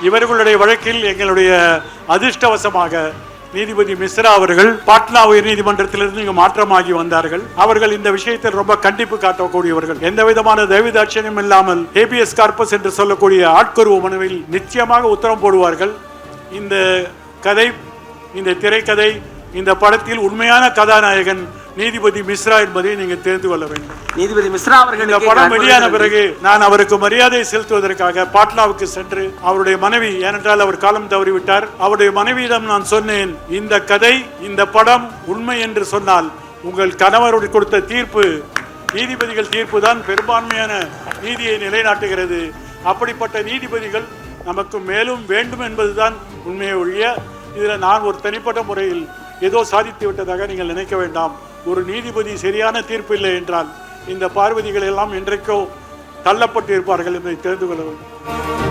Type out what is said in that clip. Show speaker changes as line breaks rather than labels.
இவர்களுடைய வழக்கில் எங்களுடைய அதிர்ஷ்டவசமாக நீதிபதி மிஸ்ரா அவர்கள் பாட்னா உயர் நீதிமன்றத்திலிருந்து இங்கு மாற்றமாகி வந்தார்கள். அவர்கள் இந்த விஷயத்தில் ரொம்ப கண்டிப்பு காட்டக்கூடியவர்கள். எந்த விதமான தயவுதாட்சியம் இல்லாமல் ஹேபியஸ் கார்பஸ் என்று சொல்லக்கூடிய ஆட்கொருவு மனுவில் நிச்சயமாக உத்தரவு போடுவார்கள். இந்த கதை, இந்த திரைக்கதை, இந்த படத்தில் உண்மையான கதாநாயகன் நீதிபதி மிஸ்ரா என்பதை நீங்கள் தெரிந்து கொள்ள வேண்டும்.
நீதிபதி மிஸ்ரா அவர்கள்
இந்த படம் வெளியான பிறகு நான் அவருக்கு மரியாதை செலுத்துவதற்காக பாட்னாவுக்கு சென்று அவருடைய மனைவி, ஏனென்றால் அவர் காலம் தவறிவிட்டார், அவருடைய மனைவியிடம் நான் சொன்னேன், இந்த கதை, இந்த படம் உண்மை என்று சொன்னால் உங்கள் கணவருடைய கொடுத்த தீர்ப்பு, நீதிபதிகள் தீர்ப்பு தான் பெரும்பான்மையான நீதியை நிலைநாட்டுகிறது. அப்படிப்பட்ட நீதிபதிகள் நமக்கு மேலும் வேண்டும் என்பதுதான் உண்மையை ஒழிய இதில் நான் ஒரு தனிப்பட்ட முறையில் ஏதோ சாதித்து விட்டதாக நீங்கள் நினைக்க வேண்டாம். ஒரு நீதிபதி சரியான தீர்ப்பு இல்லை என்றால் இந்த பார்வதிகள் எல்லாம் என்றைக்கோ தள்ளப்பட்டு இருப்பார்கள் என்பதை தெரிந்து கொள்ள வேண்டும்.